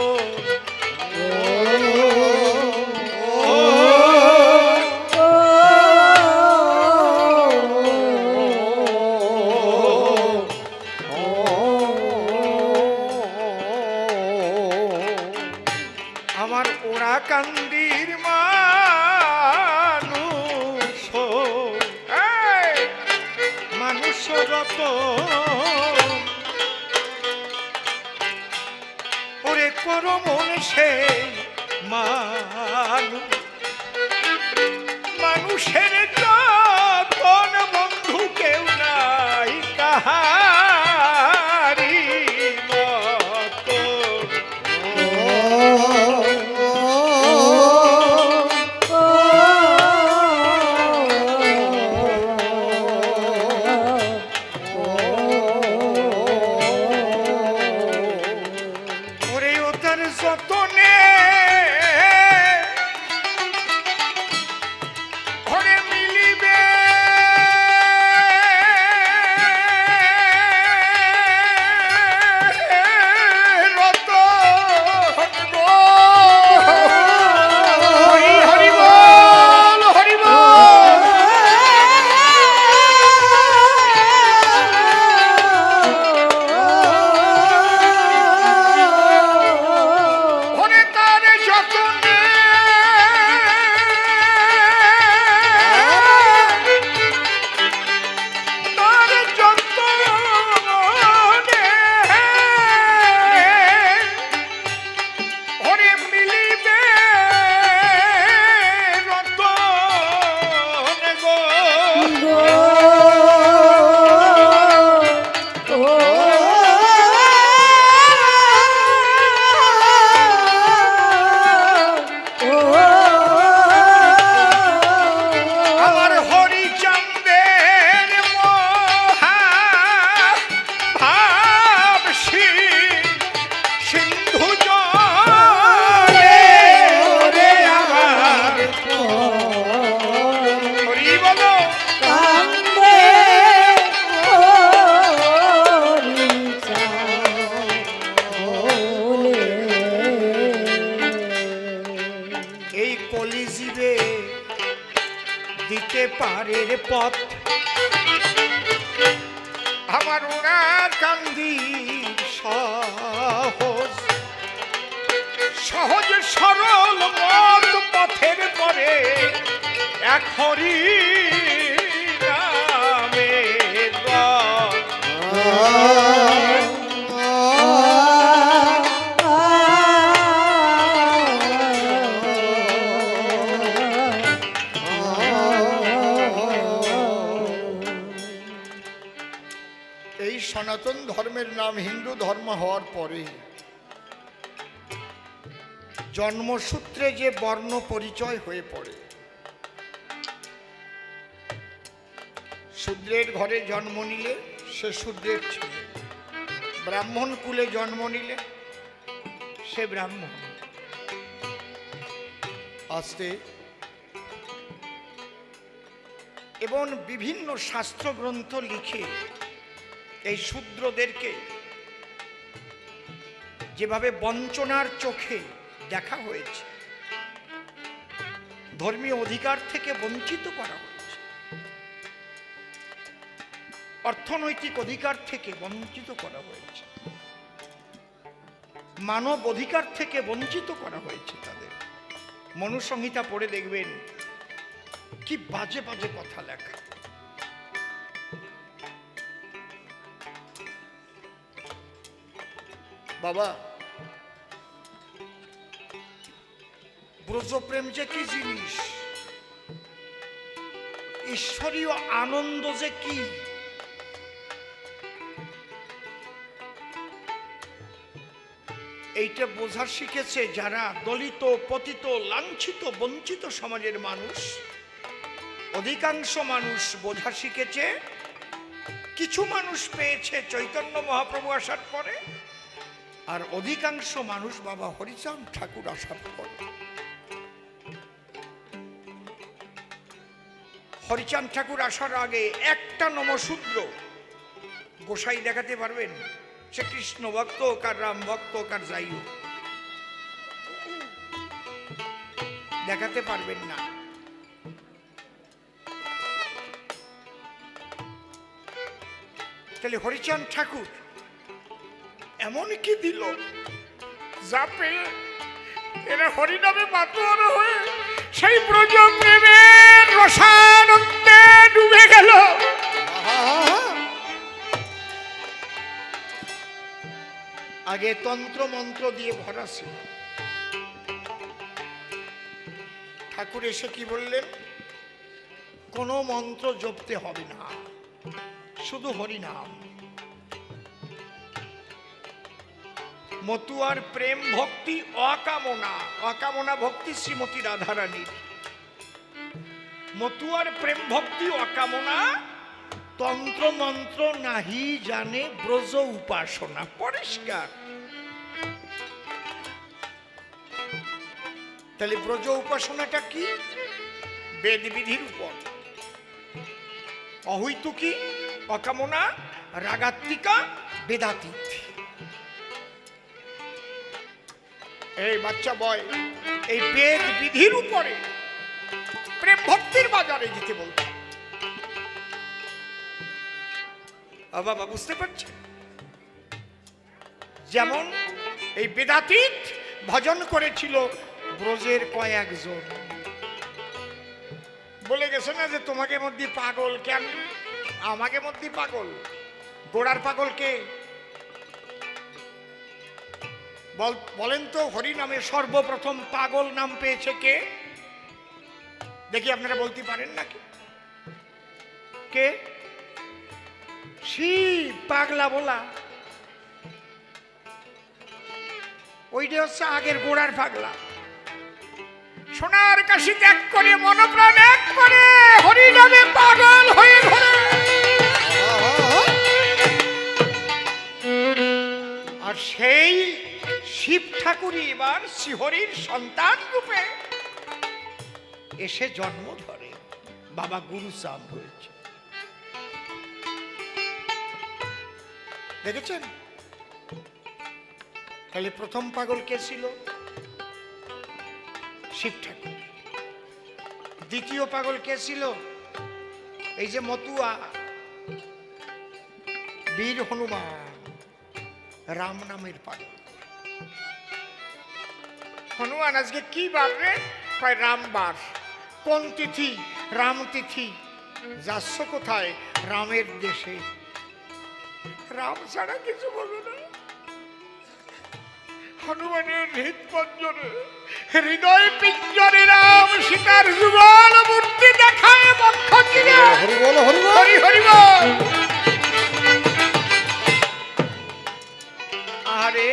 আমার ওরা কান্দির মানুষ মানুষ রত ওরে করমন সে মানুষের যতন বন্ধু কেউ নাই তাহারি মতো ওরে ও তার যতনে ওরে মিলিবে রতন গো। হরি হরি বল হরি বল ওরে তার যতনে তার যতনে ওরে মিলিবে রতন গো। আমার হরিচন্দ্রের মহা ভাবসি সিন্ধু জলে ওরে আমার হরি বলো এই কলিজীবে দিতে পারের পথ আমার ওরা কান্দি সহজ সহজ সরল মত পথের পরে এক হরি নামের রথ। এই সনাতন ধর্মের নাম হিন্দু ধর্ম হওয়ার পরে জন্মসূত্রে যে বর্ণ পরিচয় হয়ে পড়ে, শূদ্রের ঘরে জন্ম নিলে সে শূদ্রের ছেলে, ব্রাহ্মণ কুলে জন্ম নিলে সে ব্রাহ্মণ। আস্তে এবং বিভিন্ন শাস্ত্রগ্রন্থ লিখে এই শূদ্রদেরকে যেভাবে বঞ্চনার চোখে দেখা হয়েছে, ধর্মীয় অধিকার থেকে বঞ্চিত করা হয়েছে, অর্থনৈতিক অধিকার থেকে বঞ্চিত করা হয়েছে, মানব অধিকার থেকে বঞ্চিত করা হয়েছে তাদের। মনুসংহিতা পড়ে দেখবেন কি বাজে বাজে কথা লেখা। বাবা, ব্রজপ্রেম যে কি জিনিস, ঈশ্বরীয় আনন্দ যে কি, এইটা বোঝা শিখেছে যারা দলিত, পতিত, লাঞ্ছিত, বঞ্চিত সমাজের মানুষ। অধিকাংশ মানুষ বোঝা শিখেছে, কিছু মানুষ পেয়েছে চৈতন্য মহাপ্রভু আসার পরে, আর অধিকাংশ মানুষ বাবা হরিচাঁদ ঠাকুর আসার পরে। হরিচাঁদ ঠাকুর আসার আগে একটা নমশূদ্র গোসাই দেখাতে পারবেন? সে কৃষ্ণ ভক্ত হোক আর রাম ভক্ত হোক আর যাই হোক, দেখাতে পারবেন না। তাহলে হরিচাঁদ ঠাকুর এমন কি দিল যা পেয়ে এরা হরিনামে মাতোয়ারা হয়ে সেই ব্রজ প্রেমের রসানন্দে ডুবে গেল। আগে তন্ত্র মন্ত্র দিয়ে ভরা ছিল। ঠাকুর এসে কি বললেন? কোনো মন্ত্র জপতে হবে না, শুধু হরিনাম। মতুয়ার প্রেম ভক্তি অকামনা, অকামনা ভক্তি শ্রীমতী রাধারানীর। মতুয়ার প্রেম ভক্তি অকামনা, তন্ত্র মন্ত্র নাহি জানে ব্রজ উপাসনা। পরিষ্কার। তাহলে ব্রজ উপাসনাটা কি? বেদ বিধির উপর। অহৈতুকী, অকামনা, রাগাত্মিকা, বেদাতীত। এই বাচ্চা বয়, এই বেদ বিধির উপরে প্রেম ভক্তির বাজারে যেতে বলছে। বাবা বুঝতে পারছেন? যেমন এই বেদাতীত ভজন করেছিল ব্রজের কয়েকজন। বলে গেছে না যে তোমাকে মধ্যে পাগল কেন? আমাকে মধ্যে পাগল। গোড়ার পাগল কে? বলেন তো, হরি নামে সর্বপ্রথম পাগল নাম পেয়েছে কে? দেখি আপনারা বলতে পারেন নাকি? কে? শিব। পাগলা বলা ওইটা হচ্ছে আগের গোড়ার পাগলা। সোনার কাশি ত্যাগ করে মনপ্রাণ এক করে হরি নামে পাগল হয়ে ঘরে। আর সেই শিব ঠাকুরই এবার শ্রীহরির সন্তান রূপে এসে জন্ম ধরে। বাবা গুরুচাঁদ হয়েছে। দেখেছেন? তাহলে প্রথম পাগল কে ছিল? শিব ঠাকুর। দ্বিতীয় পাগল কে ছিল? এই যে মতুয়া বীর হনুমান, রাম নামের পাগল। হনুমান আজকে কি বার রে? কয় রামবার। কোন তিথি? রাম তিথি। যাচ্ছ কোথায়? রামের দেশে। রাম ছাড়া কিছু বলো না। হনুমানের হৃদপঞ্জরে, হৃদয় পিঞ্জরে রাম সীতার যুগল মূর্তি দেখায় বক্ষ চিরে। হরি বল, হরি বল, হরি হরি বল। আরে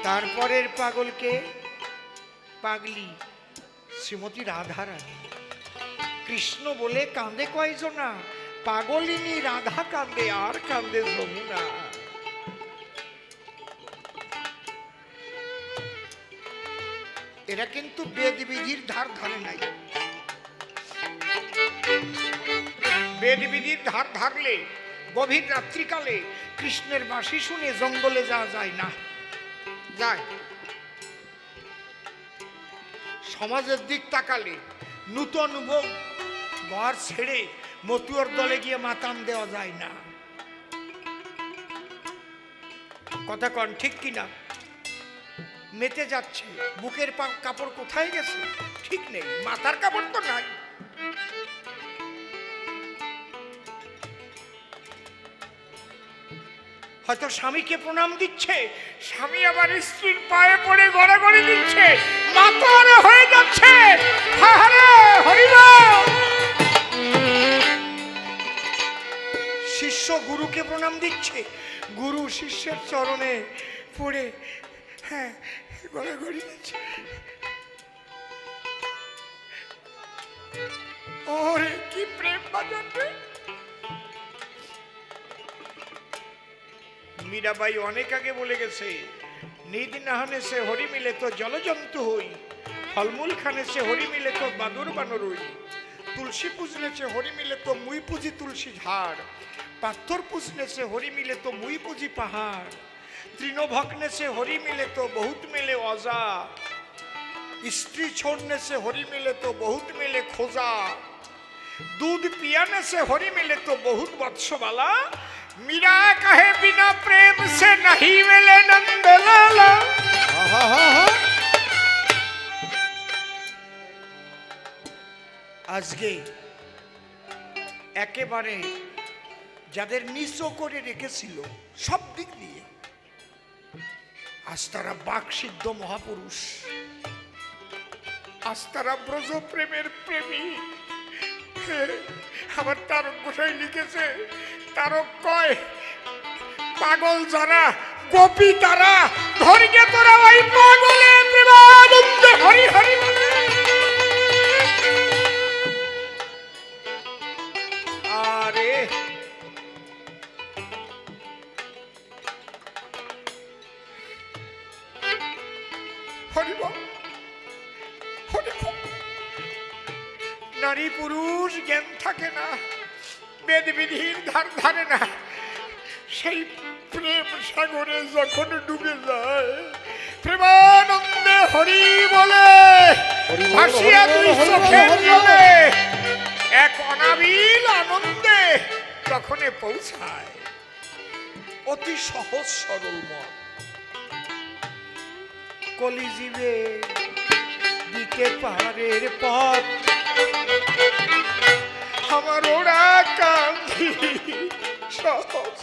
তারপরের পাগলকে পাগলি শ্রীমতী রাধারানী। কৃষ্ণ বলে কাঁদে কয়জনা? পাগলিনী রাধা কাঁদে, আর কাঁদে যমুনা। এরা কিন্তু বেদ বিধির ধার ধারে নাই। বেদ বিধির ধার ধারলে গভীর রাত্রিকালে কৃষ্ণের বাঁশি শুনে জঙ্গলে যাওয়া যায় না। যায়। সমাজের দিক তাকালে নূতন বউ ঘর ছেড়ে মতুয়ার দলে গিয়ে মাতাম দেওয়া যায় না। কথা কন ঠিক কিনা? মেতে যাচ্ছে, বুকের কাপড় কোথায় গেছে ঠিক নেই, মাথার কাপড় তো নাই। হয়তো স্বামীকে প্রণাম দিচ্ছে, স্বামী আবার স্ত্রীর পায়ে পড়ে গড়াগড়ি দিচ্ছে, মাতারা হয়ে যাচ্ছে। শিষ্য গুরুকে প্রণাম দিচ্ছে, গুরু শিষ্যের চরণে পড়ে হ্যাঁ গড়াগড়ি দিচ্ছে। ওরে কি প্রেম বাজাবে। মীরাবাই অনেক আগে বলে গেছে, নিদ নাহানে সে হরি মিলে তো জলজন্তু হই, ফলমূল খানে সে হরি মিলে তো বাদুর বানর হই। तुलसी पूजने से हरि मिले तो मुई पूजी तुलसी झाड़, पत्थर पूजने से हरि मिले तो मुई पूजी पहाड़, तीनों भगने से हरि मिले तो बहुत मिले औजा, स्त्री छोड़ने से हरि मिले तो बहुत मिले खोजा, दूध पियाने से हरि मिले तो बहुत वत्सवाला, मीरा कहे बिना प्रेम से नहीं मिले नंदलाला। আজকে একেবারে যাদের নিঃস্ব করে রেখেছিল সব দিক দিয়ে, আজ তারা বাকসিদ্ধ মহাপুরুষ, আজ তারা ব্রজ প্রেমের প্রেমী। আমার তারক গোসাই লিখেছে, তারক কয় পাগল যারা গোপী তারা ধরিকে তোরা ওই পাগলে প্রেমানন্দে হরি হরি বলে। আরে হরিব হরিব, নারী পুরুষ জ্ঞান থাকে না, বেদ বিধির ধার ধারে না, সেই প্রেম সাগরে যখন ডুবে যায় প্রেমানন্দে হরি বলে ভাসিয়া দুই চোখের জলে এক অনাবিল আনন্দে তখনে পৌঁছায়। অতি সহজ সরল মন কলিজীবে দিতে পারের পথ, আমার ওরা কান্দি সহজ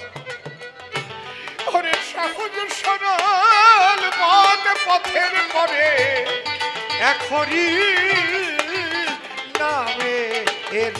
ওরে সহজ সরল পথ পথের পরে এখনই নামে এর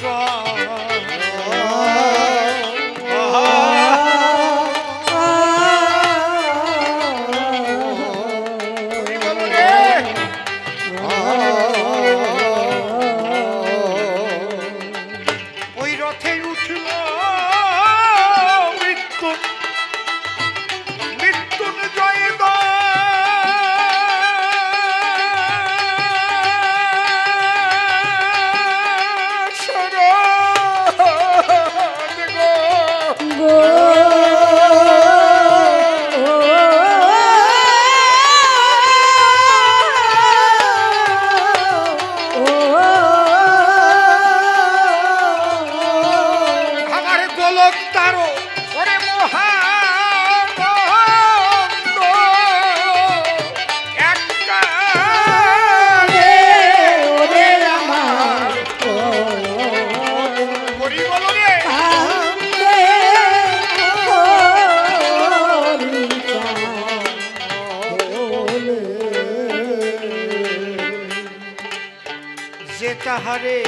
তাহারে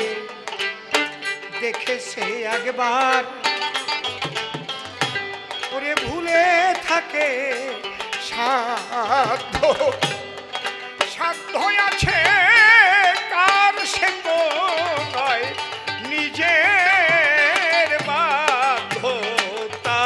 দেখেছে একবার ওরে ভুলে থাকে সাধ্য সাধ্য আছে কার সে তো নয় নিজের বাধ্যতা।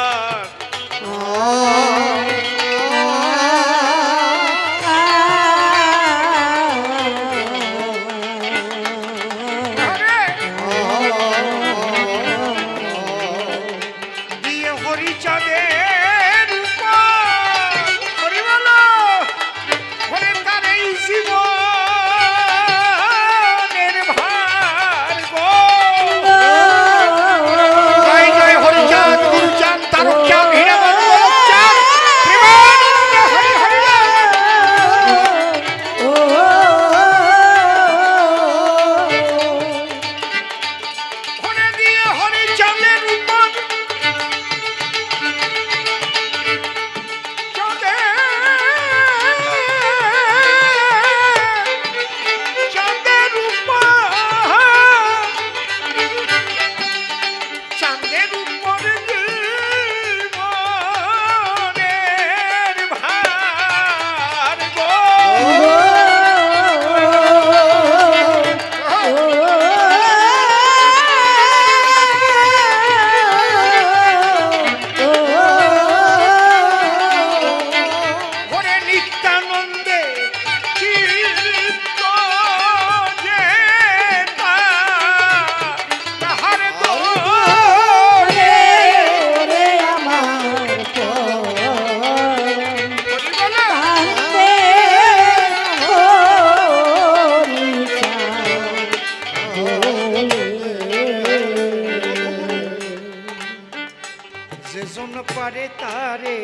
যেজন পারে তারে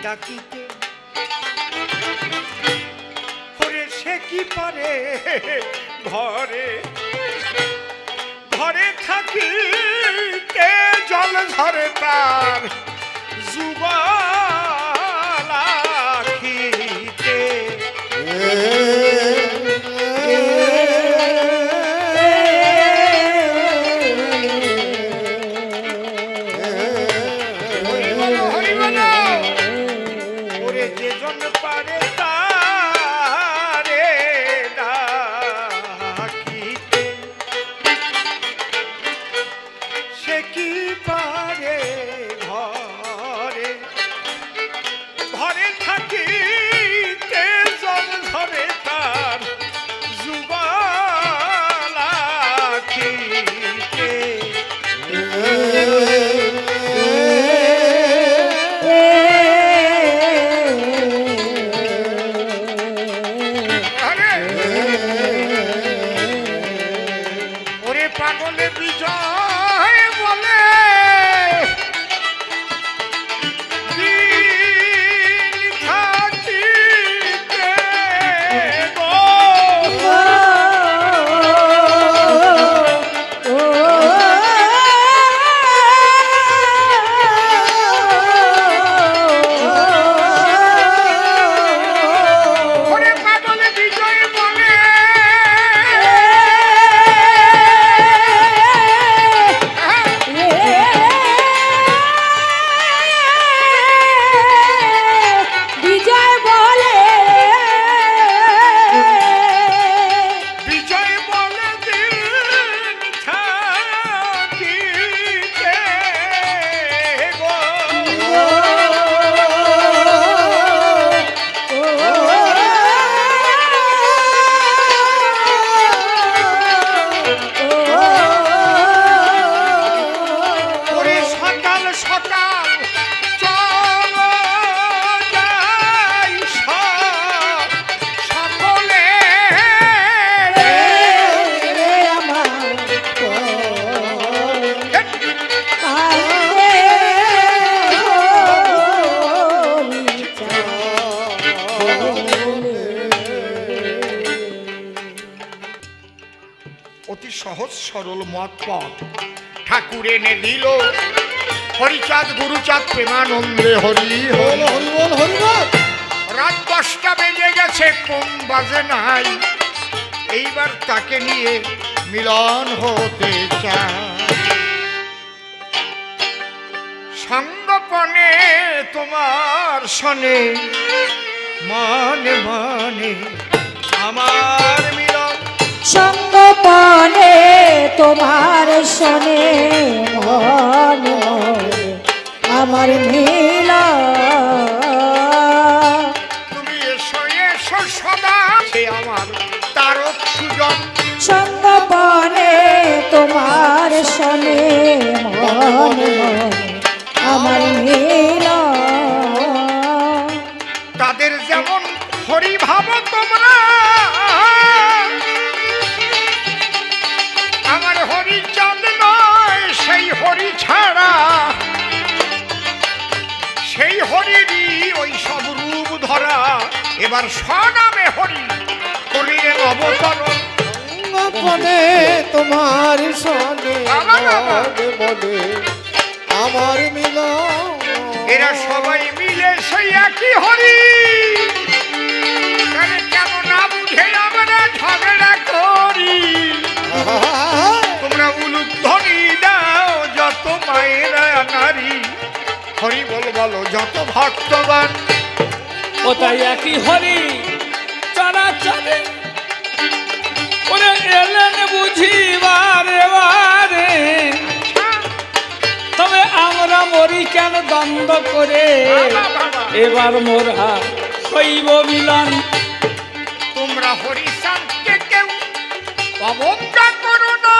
ডাকিতে, ওরে সে কি পারে ঘরে ঘরে থাকিতে জল ঝরে তার যুগল আখিতে। ওরে যেজন পারে তারে ডাকিতে, সে কি পারে ঘরে ঘরে থাকিতে জল ঝরে তার যুগল আখিতে। ওরে পাগলে বিজয় বলে দিন থাকিতে গো। ওরে পাগলে বিজয় বলে বিজয় বলে বিজয় বলে দিন থাকিতে গো। ওরে সকাল সকাল চল যাই সকলে অতি সহজ সরল মত পথ ঠাকুর এনে দিল হরিচাঁদ গুরুচাঁদ প্রেমানন্দে হরি হরি। হরি বল হরি বল। রাত 10টা বেজে গেছে, কোন বাজে নাই, এইবার তাকে নিয়ে মিলন হতে চায়। সঙ্গপনে তোমার শনে মানে মানে আমার মিলন। সঙ্গপনে তোমার শোনে মন আমার মিলা। তুমি এসো এসো সদা সে আমার তারক সুজন। সঙ্গপনে তোমার শোনে মন আমার মিলা। তাদের যেমন হরি ভাবো তোমরা, আমার হরি চাঁদ নয় সেই হরি ছাড়া, সেই হরিরই ওই সব রূপ ধরা। এবার স্বনামে হরি করিলেন অবতরণ। আপনে তোমার সনে বাবা, বাবা। বলে আমার মিলন। এরা সবাই মিলে সেই একই হরি, তাহলে কেন না বুঝে আমরা ঝগড়া করি। তোমরা উলুধ্বনি দাও যত মায়েরা নারী, হরি বল বলো যত ভক্তবান। ওটাই একই হরি চরাচরে ওরে এলেন বুঝিবারে বারে। তবে আমরা মরি কেন দ্বন্দ্ব করে, এবার মোরা হইব মিলন। তোমরা হরিচাঁদকে কেউ অবজ্ঞা করো না,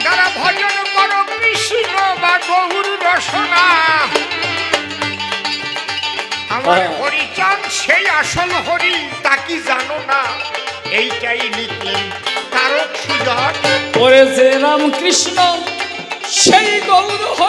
যারা ভজন করো কৃষ্ণ বা গৌর রসনা। আমার হরিচাঁদ সেই আসল হরি, তা কি জানো না? এইটাই লিখলেন তারক সুজন। ওরে যে রাম কৃষ্ণ সেই গৌর হরি।